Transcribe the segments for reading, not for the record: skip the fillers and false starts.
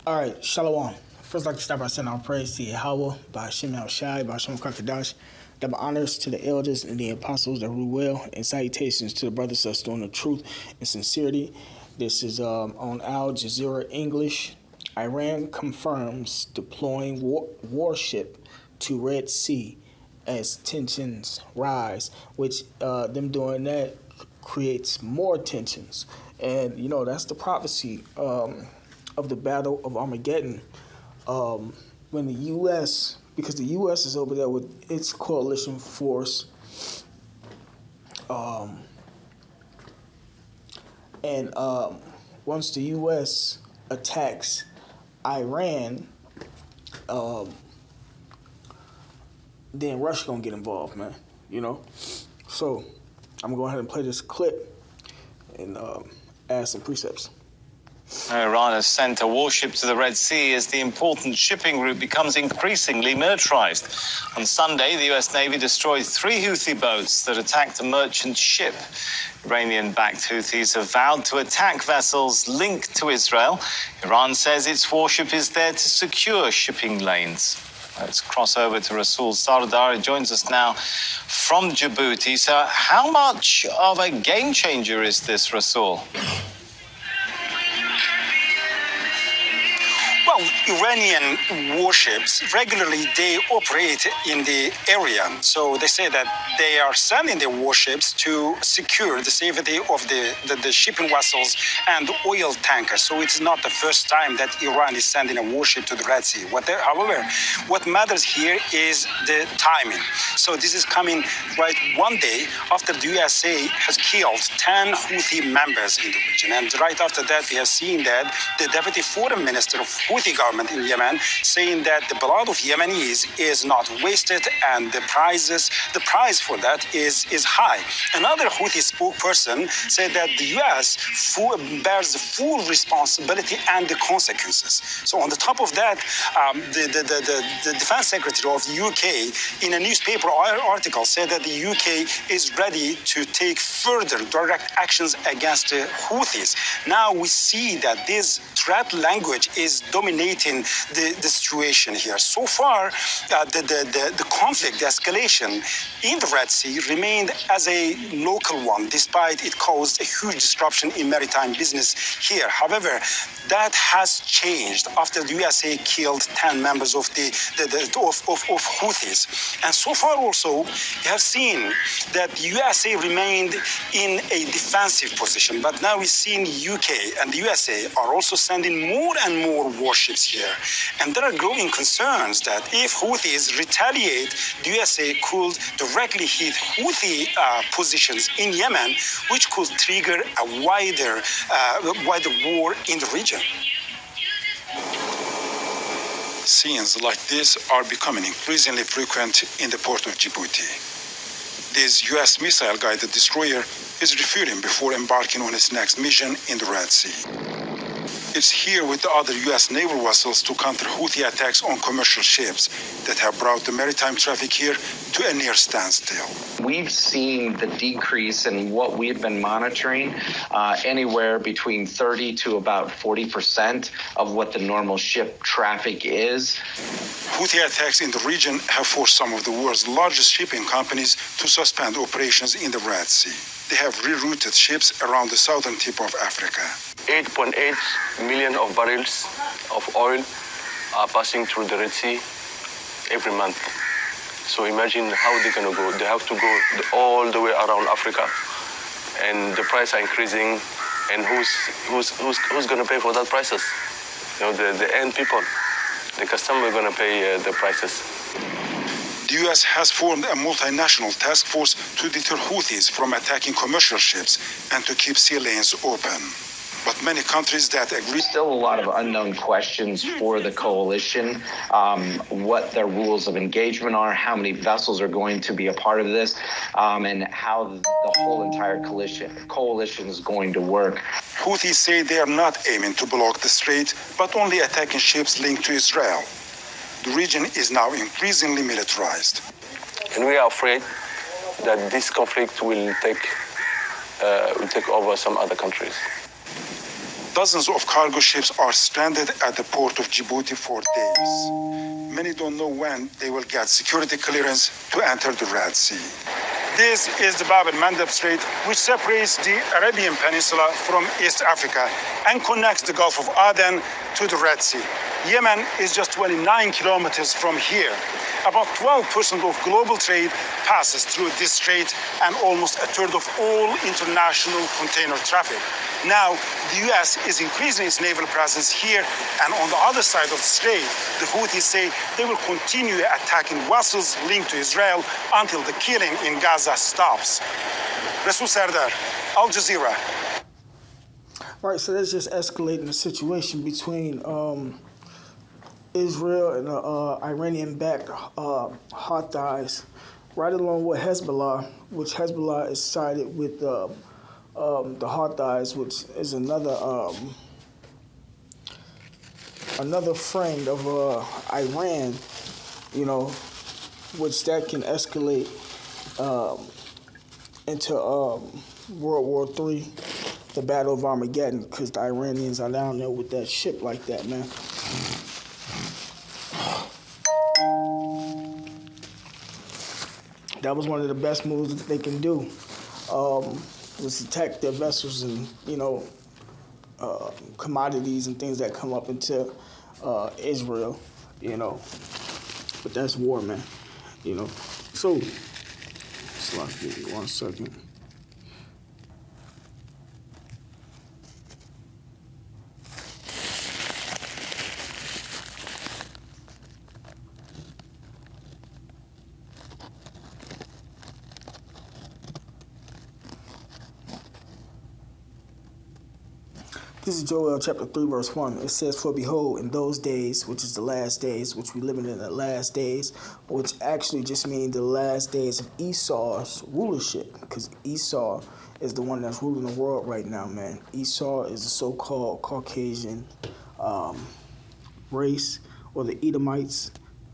All right, Shalom. First, I'd like to start by sending our praise to Yahweh, by Hashem El Shai, by Hashem Kakadash, double honors to the elders and the apostles that rule well, and salutations to the brothers that's doing the truth and sincerity. This is on Al Jazeera English. Iran confirms deploying warship to Red Sea as tensions rise, which them doing that creates more tensions. And, that's the prophecy of the Battle of Armageddon. When the U.S., because the U.S. is over there with its coalition force, and once the U.S. attacks Iran, then Russia gonna get involved, man. So I'm gonna go ahead and play this clip and add some precepts. Iran has sent a warship to the Red Sea as the important shipping route becomes increasingly militarized. On Sunday, the U.S. Navy destroyed 3 Houthi boats that attacked a merchant ship. Iranian-backed Houthis have vowed to attack vessels linked to Israel. Iran says its warship is there to secure shipping lanes. Let's cross over to Rasul Sardar. He joins us now from Djibouti. So how much of a game changer is this, Rasul? Well, Iranian warships regularly they operate in the area. So they say that they are sending their warships to secure the safety of the shipping vessels and oil tankers. So it's not the first time that Iran is sending a warship to the Red Sea. However, what matters here is the timing. So this is coming right one day after the USA has killed 10 Houthi members in the region. And right after that, we have seen that the Deputy Foreign Minister of Houthi government in Yemen saying that the blood of Yemenis is not wasted and the price for that is high. Another Houthi spokesperson said that the U.S. bears the full responsibility and the consequences. So on the top of that, the defense secretary of the UK in a newspaper article said that the UK is ready to take further direct actions against the Houthis. Now we see that this threat language is dominating the situation here. So far, the conflict, the escalation in the Red Sea remained as a local one, despite it caused a huge disruption in maritime business here. However, that has changed after the USA killed 10 members of Houthis. And so far also, we have seen that the USA remained in a defensive position, but now we've seen UK and the USA are also sending more and more warships here. And there are growing concerns that if Houthis retaliate, the USA could directly hit Houthi positions in Yemen, which could trigger a wider war in the region. Scenes like this are becoming increasingly frequent in the port of Djibouti. This U.S. missile-guided destroyer is refueling before embarking on its next mission in the Red Sea. It's here with the other U.S. naval vessels to counter Houthi attacks on commercial ships that have brought the maritime traffic here to a near standstill. We've seen the decrease in what we've been monitoring, anywhere between 30 to about 40% of what the normal ship traffic is. Houthi attacks in the region have forced some of the world's largest shipping companies to suspend operations in the Red Sea. They have rerouted ships around the southern tip of Africa. 8.8 million of barrels of oil are passing through the Red Sea every month. So imagine how they're going to go. They have to go all the way around Africa, and the price are increasing. And who's going to pay for that prices? The end people, the customer are going to pay the prices. The U.S. has formed a multinational task force to deter Houthis from attacking commercial ships and to keep sea lanes open. But many countries that agree... Still a lot of unknown questions for the coalition, what their rules of engagement are, how many vessels are going to be a part of this, and how the whole entire coalition is going to work. Houthis say they are not aiming to block the strait, but only attacking ships linked to Israel. The region is now increasingly militarized. And we are afraid that this conflict will take over some other countries. Dozens of cargo ships are stranded at the port of Djibouti for days. Many don't know when they will get security clearance to enter the Red Sea. This is the Bab el-Mandeb Strait, which separates the Arabian Peninsula from East Africa and connects the Gulf of Aden to the Red Sea. Yemen is just 29 kilometers from here. About 12% of global trade passes through this strait and almost a third of all international container traffic. Now, the U.S. is increasing its naval presence here, and on the other side of the strait, the Houthis say they will continue attacking vessels linked to Israel until the killing in Gaza stops. Resul Serdar, Al Jazeera. Right, so that's just escalating the situation between Israel and the Iranian-backed Houthis, right along with Hezbollah, which Hezbollah is sided with the Houthis, which is another friend of Iran, you know, which that can escalate into World War III, the Battle of Armageddon, because the Iranians are down there with that ship like that, man. That was one of the best moves that they can do, was attack their vessels and, you know, commodities and things that come up into Israel, you know. But that's war, man, you know. So, give me 1 second. This is Joel chapter 3, verse 1. It says, "For behold, in those days," which is the last days, which we live in the last days, which actually just means the last days of Esau's rulership, because Esau is the one that's ruling the world right now, man. Esau is the so-called Caucasian race, or the Edomites,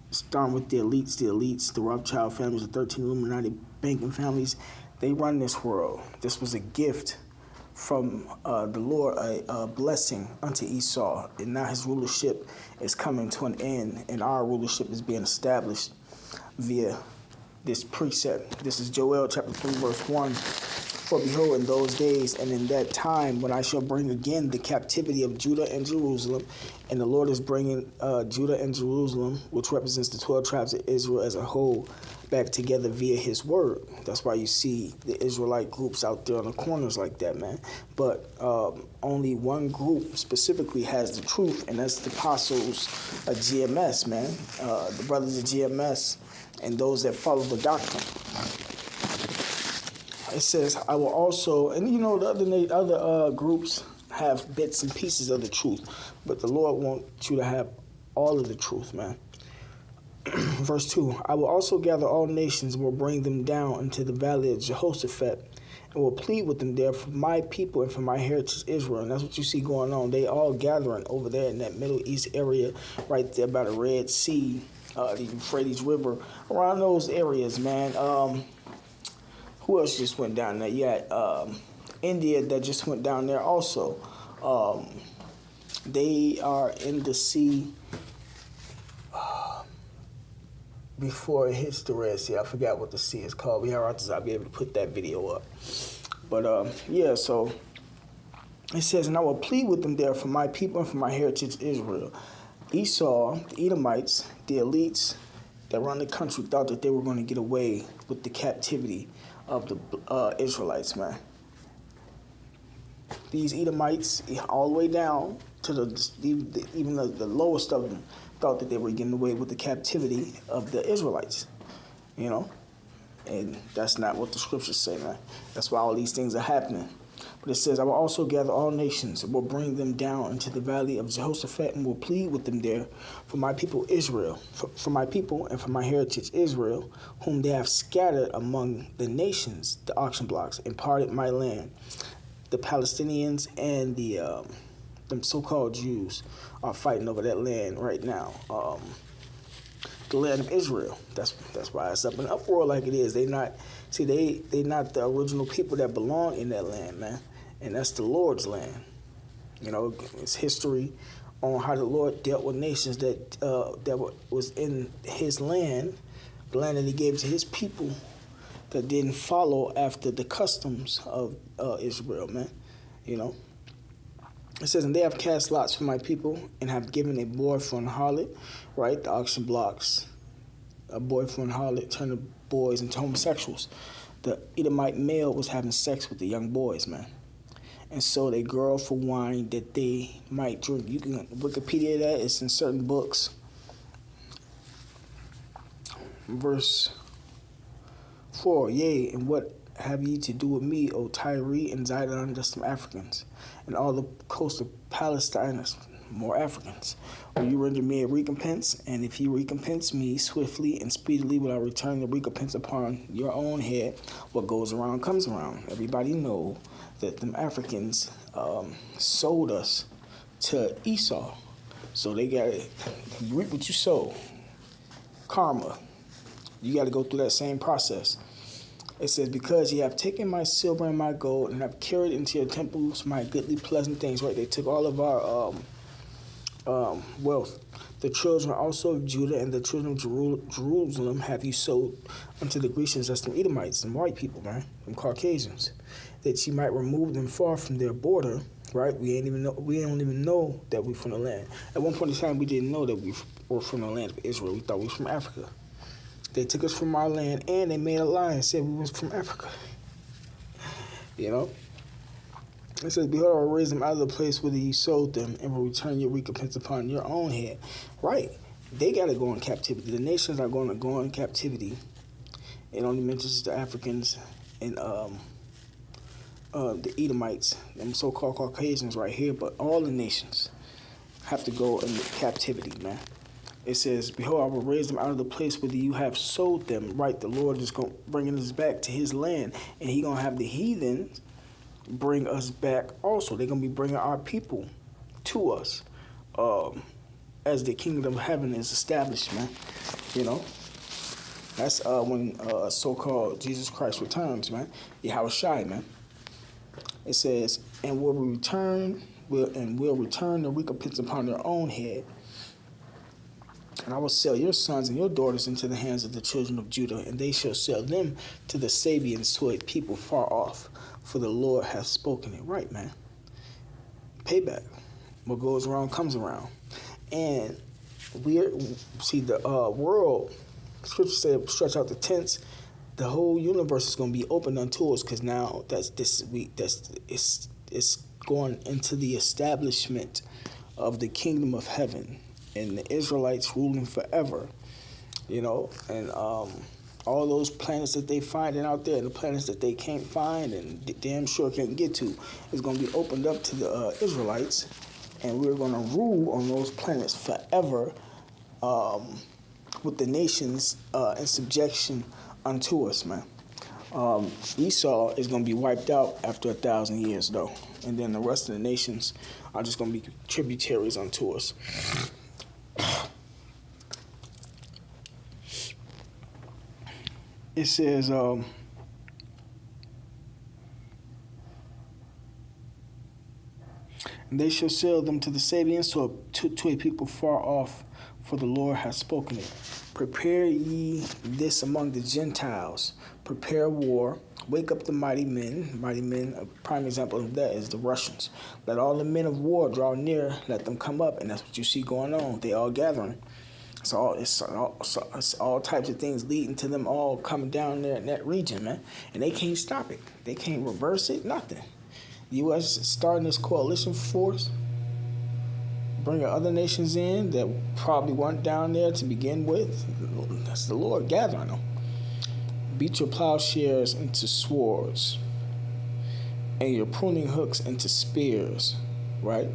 starting with the elites, the Rothschild families, the 13 Illuminati banking families. They run this world. This was a gift from the Lord, a blessing unto Esau, and now his rulership is coming to an end, and our rulership is being established via this precept. This is Joel chapter 3, verse 1. "For behold, in those days and in that time, when I shall bring again the captivity of Judah and Jerusalem," and the Lord is bringing Judah and Jerusalem, which represents the 12 tribes of Israel as a whole, back together via his word. That's why you see the Israelite groups out there on the corners like that, man. But only one group specifically has the truth, and that's the apostles of GMS, man. The brothers of GMS and those that follow the doctrine. It says, "I will also," and you know, the other groups have bits and pieces of the truth, but the Lord wants you to have all of the truth, man. Verse 2, "I will also gather all nations and will bring them down into the valley of Jehoshaphat and will plead with them there for my people and for my heritage Israel." And that's what you see going on. They all gathering over there in that Middle East area, right there by the Red Sea, the Euphrates River, around those areas, man. Who else just went down there? Yeah, India that just went down there also. They are in the sea before it hits the Red Sea. I forgot what the sea is called. I'll be able to put that video up. But yeah, so it says, "And I will plead with them there for my people and for my heritage Israel." Esau, the Edomites, the elites that run the country thought that they were going to get away with the captivity of the Israelites, man. These Edomites, all the way down to even the lowest of them, thought that they were getting away with the captivity of the Israelites, you know? And that's not what the scriptures say, man. That's why all these things are happening. But it says, "I will also gather all nations and will bring them down into the valley of Jehoshaphat and will plead with them there for my people Israel, for my people and for my heritage Israel, whom they have scattered among the nations, the auction blocks, and parted my land." The Palestinians and the so-called Jews are fighting over that land right now. The land of Israel. That's why it's up in uproar like it is. They not the original people that belong in that land, man. And that's the Lord's land. You know, it's history on how the Lord dealt with nations that was in His land, the land that He gave to His people, that didn't follow after the customs of Israel, man. You know, it says, and they have cast lots for my people and have given a boy for an harlot, right? The auction blocks a boy for an harlot, turn the boys into homosexuals. The Edomite male was having sex with the young boys, man. And so they girl for wine that they might drink. You can Wikipedia that. It's in certain books. Verse 4, yea, and what have ye to do with me, O Tyre and Zidon, just some Africans, and all the coast of Palestine, more Africans? Will you render me a recompense? And if you recompense me swiftly and speedily, will I return the recompense upon your own head? What goes around comes around. Everybody know that them Africans sold us to Esau. So they got it. You reap what you sow. Karma. You got to go through that same process. It says, because ye have taken my silver and my gold and have carried into your temples my goodly pleasant things. Right? They took all of our wealth. The children also of Judah and the children of Jerusalem have you sold unto the Grecians, that's them Edomites, them white people, man, them Caucasians, that ye might remove them far from their border. Right? We don't even know that we from the land. At one point in time, we didn't know that we were from the land of Israel. We thought we were from Africa. They took us from our land, and they made a lie and said we was from Africa. You know? It says, behold, I will raise them out of the place where ye sold them, and will return your recompense upon your own head. Right. They got to go in captivity. The nations are going to go in captivity. It only mentions the Africans and the Edomites, them so-called Caucasians right here, but all the nations have to go into captivity, man. It says, behold, I will raise them out of the place where you have sold them. Right, the Lord is going to bring us back to His land, and He going to have the heathens bring us back also. They're going to be bringing our people to us as the kingdom of heaven is established, man. You know, that's when so-called Jesus Christ returns, man. Yahweh Shai, man. It says, and we'll return the recompense upon their own head. And I will sell your sons and your daughters into the hands of the children of Judah, and they shall sell them to the Sabians, to a people far off. For the Lord hath spoken it. Right, man. Payback. What goes around comes around. And see the world, Scripture said, stretch out the tents. The whole universe is going to be open unto us, because now it's going into the establishment of the kingdom of heaven, and the Israelites ruling forever, you know, and all those planets that they finding out there and the planets that they can't find and damn sure can't get to is going to be opened up to the Israelites, and we're going to rule on those planets forever with the nations in subjection unto us, man. Esau is going to be wiped out after 1,000 years, though, and then the rest of the nations are just going to be tributaries unto us. It says, and they shall sell them to the Sabians, to a people far off, for the Lord hath spoken it. Prepare ye this among the Gentiles. Prepare war. Wake up the mighty men. Mighty men, a prime example of that is the Russians. Let all the men of war draw near. Let them come up. And that's what you see going on. They all gathering. It's all types of things leading to them all coming down there in that region, man. And they can't stop it. They can't reverse it, nothing. The U.S. is starting this coalition force, bringing other nations in that probably weren't down there to begin with. That's the Lord gathering them. Beat your plowshares into swords and your pruning hooks into spears, right?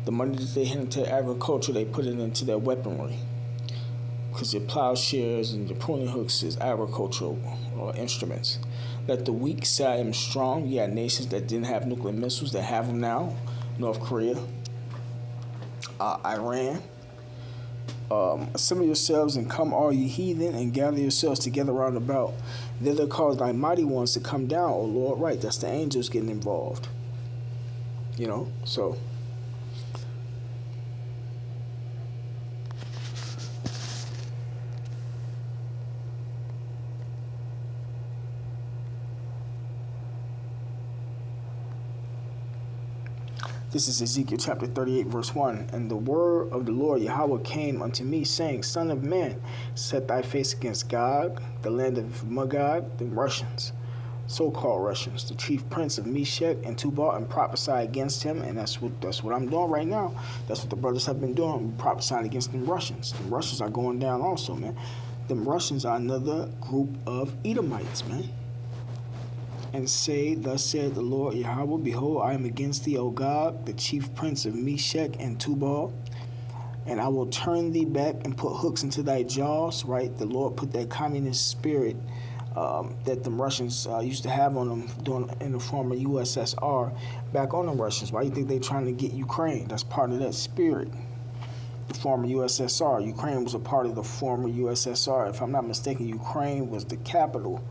The money that they hit into agriculture, they put it into their weaponry. Because your plowshares and your pruning hooks is agricultural instruments. Let the weak say I am strong. You got nations that didn't have nuclear missiles that have them now. North Korea, Iran. Assemble yourselves and come, all ye heathen, and gather yourselves together round about. Thither cause thy mighty ones to come down, O Lord. Right, that's the angels getting involved. You know, so This is Ezekiel chapter 38, verse 1. And the word of the Lord Yahweh came unto me, saying, Son of man, set thy face against Gog, the land of Magog, the Russians, so-called Russians, the chief prince of Meshech and Tubal, and prophesy against him. And that's what I'm doing right now. That's what the brothers have been doing, prophesying against them Russians. The Russians are going down also, man. Them Russians are another group of Edomites, man. And say, thus said the Lord Yahweh, behold, I am against thee, O Gog, the chief prince of Meshech and Tubal, and I will turn thee back and put hooks into thy jaws, right? The Lord put that communist spirit that the Russians used to have on them in the former USSR back on the Russians. Why do you think they're trying to get Ukraine? That's part of that spirit. The former USSR. Ukraine was a part of the former USSR. If I'm not mistaken, Ukraine was the capital,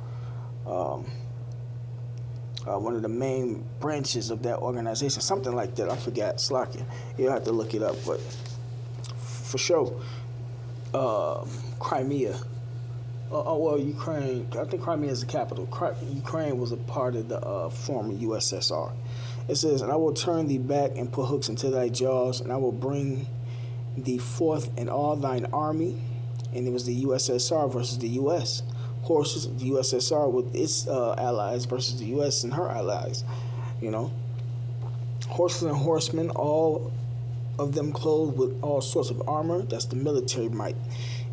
one of the main branches of that organization, something like that. I forgot. Slacking. You'll have to look it up, but for sure, Crimea. Well, Ukraine. I think Crimea is the capital. Ukraine was a part of the former USSR. It says, "And I will turn thee back and put hooks into thy jaws, and I will bring thee forth in all thine army." And it was the USSR versus the US. Horses, the USSR with its allies versus the US and her allies. You know, horses and horsemen, all of them clothed with all sorts of armor. That's the military might.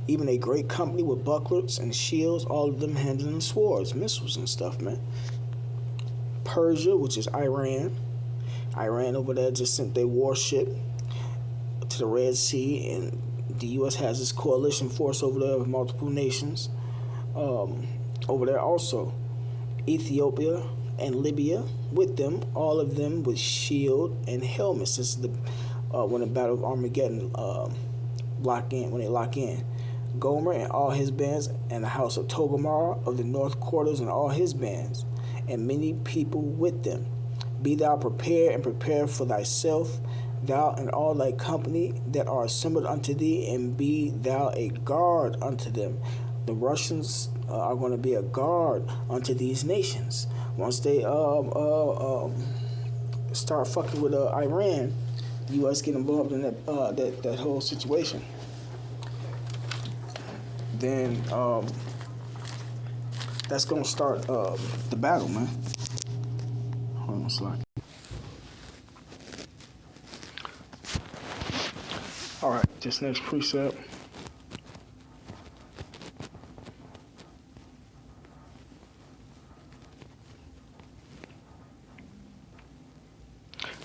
Even a great company with bucklers and shields, all of them handling swords, missiles and stuff, man. Persia, which is Iran. Iran over there just sent their warship to the Red Sea, and the U.S. has its coalition force over there with multiple nations. Over there also, Ethiopia and Libya with them, all of them with shield and helmets. This is the when the Battle of Armageddon when they lock in. Gomer and all his bands, and the house of Togomar of the north quarters and all his bands, and many people with them. Be thou prepared and prepare for thyself, thou and all thy company that are assembled unto thee, and be thou a guard unto them. The Russians are going to be a guard unto these nations. Once they start fucking with Iran, the U.S. get involved in that whole situation. Then that's going to start the battle, man. Hold on a slide. All right, this next precept.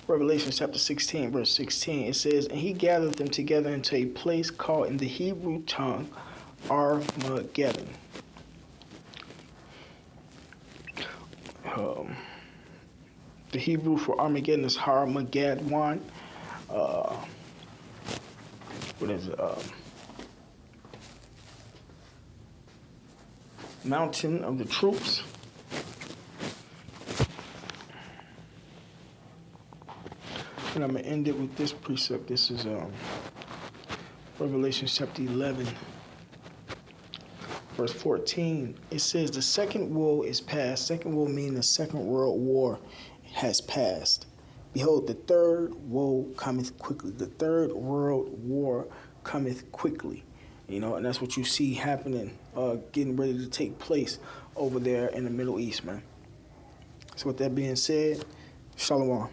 Revelation chapter 16, verse 16, it says, "And he gathered them together into a place called in the Hebrew tongue Armageddon." The Hebrew for Armageddon is Har-Magad-wan. What is it? Mountain of the troops. And I'm going to end it with this precept. This is Revelation chapter 11, verse 14. It says, "The second woe is past." Second woe meaning the Second World War has passed. "Behold, the third woe cometh quickly." The third world war cometh quickly. You know, and that's what you see happening, getting ready to take place over there in the Middle East, man. So with that being said, Shalom.